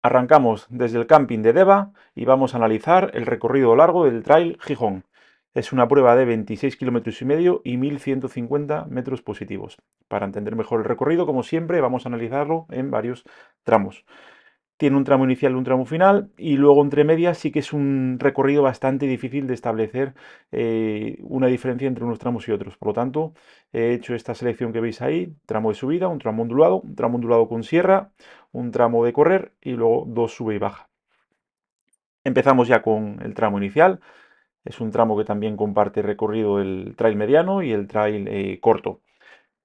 Arrancamos desde el camping de Deva y vamos a analizar el recorrido largo del Trail Gijón. Es una prueba de 26 kilómetros y medio y 1150 metros positivos. Para entender mejor el recorrido, como siempre, vamos a analizarlo en varios tramos. Tiene un tramo inicial y un tramo final, y luego entre medias sí que es un recorrido bastante difícil de establecer una diferencia entre unos tramos y otros. Por lo tanto, he hecho esta selección que veis ahí: tramo de subida, un tramo ondulado con sierra, un tramo de correr y luego dos sube y baja. Empezamos ya con el tramo inicial. Es un tramo que también comparte recorrido el trail mediano y el trail corto.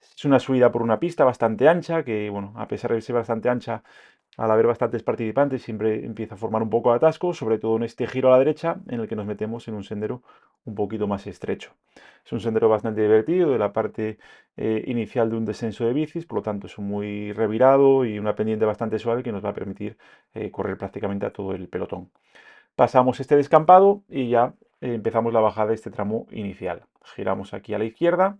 Es una subida por una pista bastante ancha, que bueno, a pesar de ser bastante ancha, al haber bastantes participantes, siempre empieza a formar un poco de atasco, sobre todo en este giro a la derecha, en el que nos metemos en un sendero un poquito más estrecho. Es un sendero bastante divertido, de la parte inicial de un descenso de bicis, por lo tanto es muy revirado y una pendiente bastante suave que nos va a permitir correr prácticamente a todo el pelotón. Pasamos este descampado y ya empezamos la bajada de este tramo inicial. Giramos aquí a la izquierda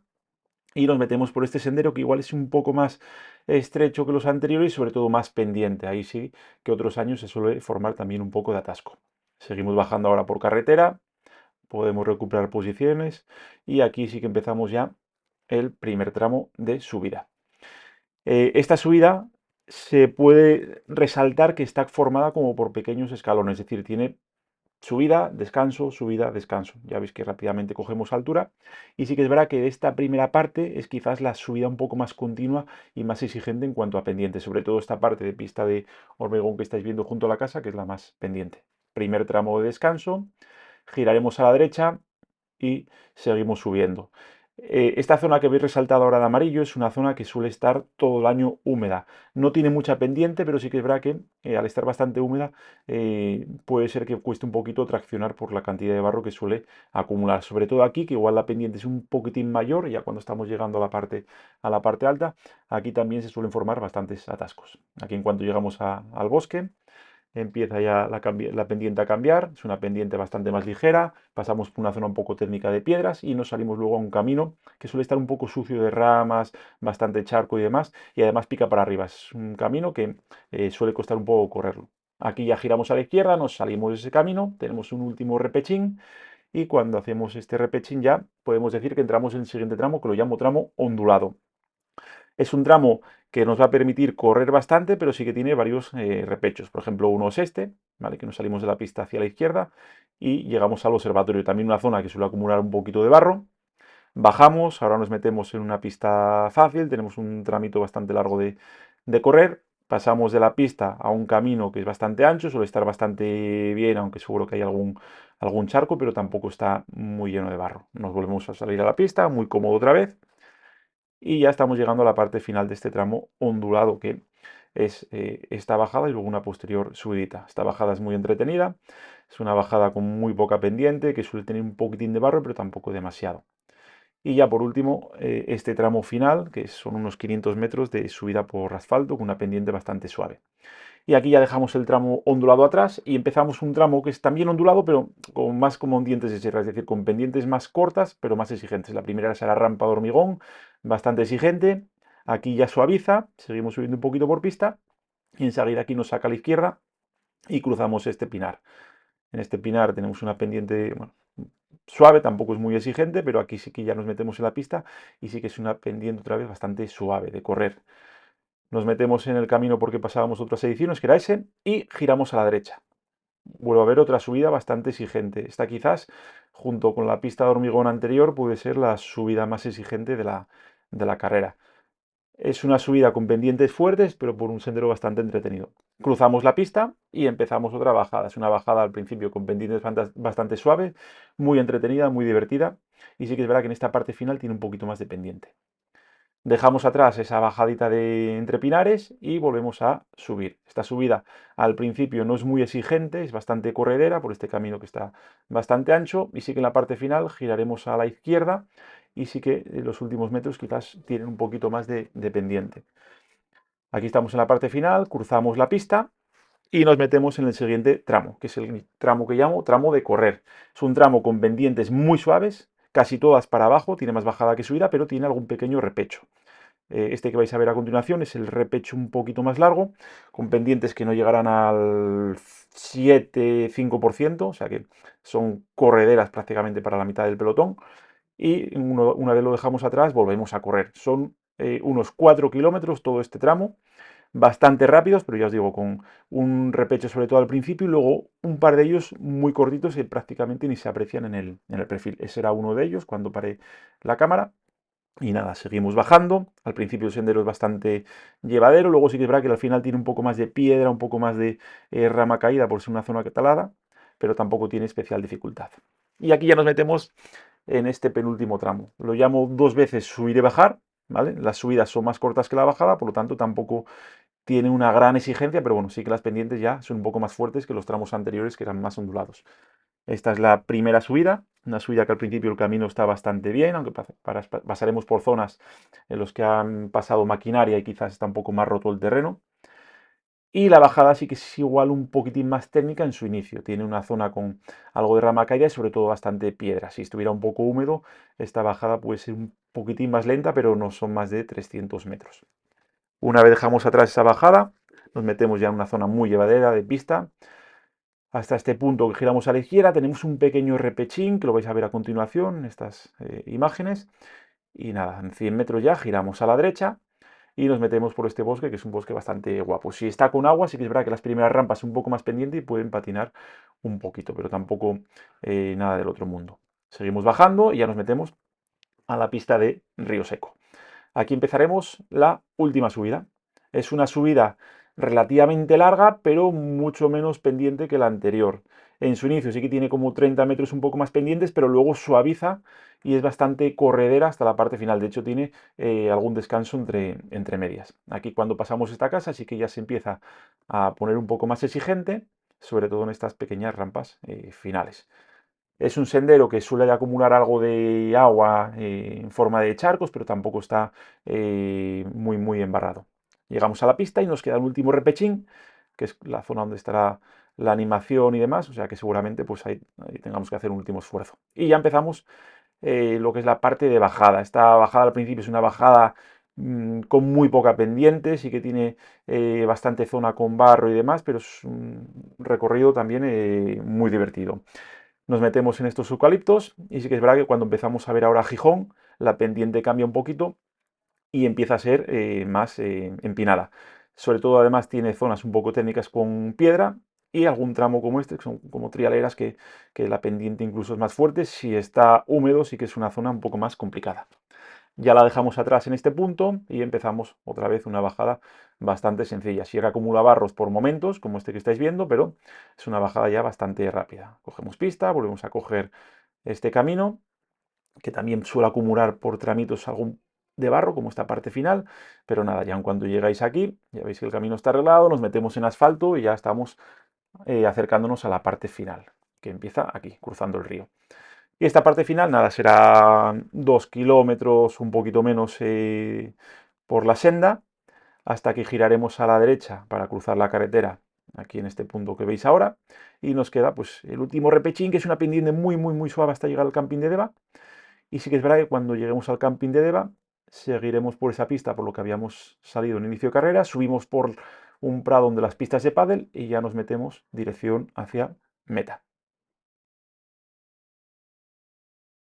y nos metemos por este sendero, que igual es un poco más estrecho que los anteriores y sobre todo más pendiente. Ahí sí que otros años se suele formar también un poco de atasco. Seguimos bajando ahora por carretera, podemos recuperar posiciones y aquí sí que empezamos ya el primer tramo de subida. Esta subida se puede resaltar que está formada como por pequeños escalones, es decir, tiene subida, descanso, subida, descanso. Ya veis que rápidamente cogemos altura. Y sí que es verdad que esta primera parte es quizás la subida un poco más continua y más exigente en cuanto a pendiente. Sobre todo esta parte de pista de hormigón que estáis viendo junto a la casa, que es la más pendiente. Primer tramo de descanso, giraremos a la derecha y seguimos subiendo. Esta zona que veis resaltada ahora de amarillo es una zona que suele estar todo el año húmeda. No tiene mucha pendiente, pero sí que es verdad que al estar bastante húmeda puede ser que cueste un poquito traccionar por la cantidad de barro que suele acumular. Sobre todo aquí, que igual la pendiente es un poquitín mayor, ya cuando estamos llegando a la parte alta, aquí también se suelen formar bastantes atascos. Aquí en cuanto llegamos al bosque, empieza ya la pendiente a cambiar, es una pendiente bastante más ligera, pasamos por una zona un poco técnica de piedras y nos salimos luego a un camino que suele estar un poco sucio de ramas, bastante charco y demás, y además pica para arriba. Es un camino que suele costar un poco correrlo. Aquí ya giramos a la izquierda, nos salimos de ese camino, tenemos un último repechín y cuando hacemos este repechín ya podemos decir que entramos en el siguiente tramo, que lo llamo tramo ondulado. Es un tramo que nos va a permitir correr bastante, pero sí que tiene varios repechos. Por ejemplo, uno es este, ¿vale? Que nos salimos de la pista hacia la izquierda y llegamos al observatorio. También una zona que suele acumular un poquito de barro. Bajamos, ahora nos metemos en una pista fácil, tenemos un tramito bastante largo de correr. Pasamos de la pista a un camino que es bastante ancho, suele estar bastante bien, aunque seguro que hay algún charco, pero tampoco está muy lleno de barro. Nos volvemos a salir a la pista, muy cómodo otra vez. Y ya estamos llegando a la parte final de este tramo ondulado, que es esta bajada y luego una posterior subidita. Esta bajada es muy entretenida, es una bajada con muy poca pendiente, que suele tener un poquitín de barro, pero tampoco demasiado. Y ya por último, este tramo final, que son unos 500 metros de subida por asfalto con una pendiente bastante suave. Y aquí ya dejamos el tramo ondulado atrás y empezamos un tramo que es también ondulado, pero con más como dientes de sierra, es decir, con pendientes más cortas, pero más exigentes. La primera es la rampa de hormigón, bastante exigente. Aquí ya suaviza, seguimos subiendo un poquito por pista y enseguida aquí nos saca a la izquierda y cruzamos este pinar. En este pinar tenemos una pendiente, bueno, suave, tampoco es muy exigente, pero aquí sí que ya nos metemos en la pista y sí que es una pendiente otra vez bastante suave de correr. Nos metemos en el camino porque pasábamos otras ediciones, que era ese, y giramos a la derecha. Vuelve a haber otra subida bastante exigente. Esta quizás, junto con la pista de hormigón anterior, puede ser la subida más exigente de la carrera. Es una subida con pendientes fuertes, pero por un sendero bastante entretenido. Cruzamos la pista y empezamos otra bajada. Es una bajada al principio con pendientes bastante suaves, muy entretenida, muy divertida. Y sí que es verdad que en esta parte final tiene un poquito más de pendiente. Dejamos atrás esa bajadita de entre pinares y volvemos a subir. Esta subida al principio no es muy exigente, es bastante corredera por este camino que está bastante ancho y sí que en la parte final giraremos a la izquierda y sí que los últimos metros quizás tienen un poquito más de pendiente. Aquí estamos en la parte final, cruzamos la pista y nos metemos en el siguiente tramo, que es el tramo que llamo tramo de correr. Es un tramo con pendientes muy suaves, casi todas para abajo, tiene más bajada que subida, pero tiene algún pequeño repecho. Este que vais a ver a continuación es el repecho un poquito más largo, con pendientes que no llegarán al 7-5%, o sea que son correderas prácticamente para la mitad del pelotón. Y una vez lo dejamos atrás, volvemos a correr. Son unos 4 kilómetros todo este tramo, bastante rápidos, pero ya os digo, con un repecho sobre todo al principio y luego un par de ellos muy cortitos que prácticamente ni se aprecian en el perfil. Ese era uno de ellos cuando paré la cámara. Y nada, seguimos bajando. Al principio el sendero es bastante llevadero, luego sí que es verdad que al final tiene un poco más de piedra, un poco más de rama caída por ser una zona catalada, pero tampoco tiene especial dificultad. Y aquí ya nos metemos en este penúltimo tramo. Lo llamo 2 veces subir y bajar, ¿vale? Las subidas son más cortas que la bajada, por lo tanto tampoco tiene una gran exigencia, pero bueno, sí que las pendientes ya son un poco más fuertes que los tramos anteriores que eran más ondulados. Esta es la primera subida, una subida que al principio el camino está bastante bien, aunque pasaremos por zonas en las que han pasado maquinaria y quizás está un poco más roto el terreno. Y la bajada sí que es igual un poquitín más técnica en su inicio. Tiene una zona con algo de rama caída y sobre todo bastante piedra. Si estuviera un poco húmedo, esta bajada puede ser un poquitín más lenta, pero no son más de 300 metros. Una vez dejamos atrás esa bajada, nos metemos ya en una zona muy llevadera de pista. Hasta este punto que giramos a la izquierda tenemos un pequeño repechín, que lo vais a ver a continuación en estas imágenes. Y nada, en 100 metros ya giramos a la derecha y nos metemos por este bosque, que es un bosque bastante guapo. Si está con agua, sí que es verdad que las primeras rampas son un poco más pendientes y pueden patinar un poquito, pero tampoco nada del otro mundo. Seguimos bajando y ya nos metemos a la pista de Río Seco. Aquí empezaremos la última subida. Es una subida relativamente larga, pero mucho menos pendiente que la anterior. En su inicio sí que tiene como 30 metros un poco más pendientes, pero luego suaviza y es bastante corredera hasta la parte final. De hecho, tiene algún descanso entre medias. Aquí cuando pasamos esta casa sí que ya se empieza a poner un poco más exigente, sobre todo en estas pequeñas rampas finales. Es un sendero que suele acumular algo de agua en forma de charcos, pero tampoco está muy embarrado. Llegamos a la pista y nos queda el último repechín, que es la zona donde estará la animación y demás, o sea que seguramente pues ahí tengamos que hacer un último esfuerzo. Y ya empezamos lo que es la parte de bajada. Esta bajada al principio es una bajada con muy poca pendiente, sí que tiene bastante zona con barro y demás, pero es un recorrido también muy divertido. Nos metemos en estos eucaliptos y sí que es verdad que cuando empezamos a ver ahora Gijón, la pendiente cambia un poquito y empieza a ser más empinada. Sobre todo además tiene zonas un poco técnicas con piedra y algún tramo como este, que son como trialeras que la pendiente incluso es más fuerte. Si está húmedo sí que es una zona un poco más complicada. Ya la dejamos atrás en este punto y empezamos otra vez una bajada bastante sencilla. Sí que acumula barros por momentos, como este que estáis viendo, pero es una bajada ya bastante rápida. Cogemos pista, volvemos a coger este camino, que también suele acumular por tramitos algún de barro, como esta parte final, pero nada, ya en cuanto llegáis aquí, ya veis que el camino está arreglado, nos metemos en asfalto y ya estamos acercándonos a la parte final, que empieza aquí, cruzando el río. Y esta parte final, nada, será 2 kilómetros, un poquito menos por la senda, hasta que giraremos a la derecha para cruzar la carretera, aquí en este punto que veis ahora, y nos queda pues el último repechín, que es una pendiente muy suave hasta llegar al camping de Deva, y sí que es verdad que cuando lleguemos al camping de Deva, seguiremos por esa pista por lo que habíamos salido en inicio de carrera, subimos por un prado donde las pistas de pádel y ya nos metemos dirección hacia meta.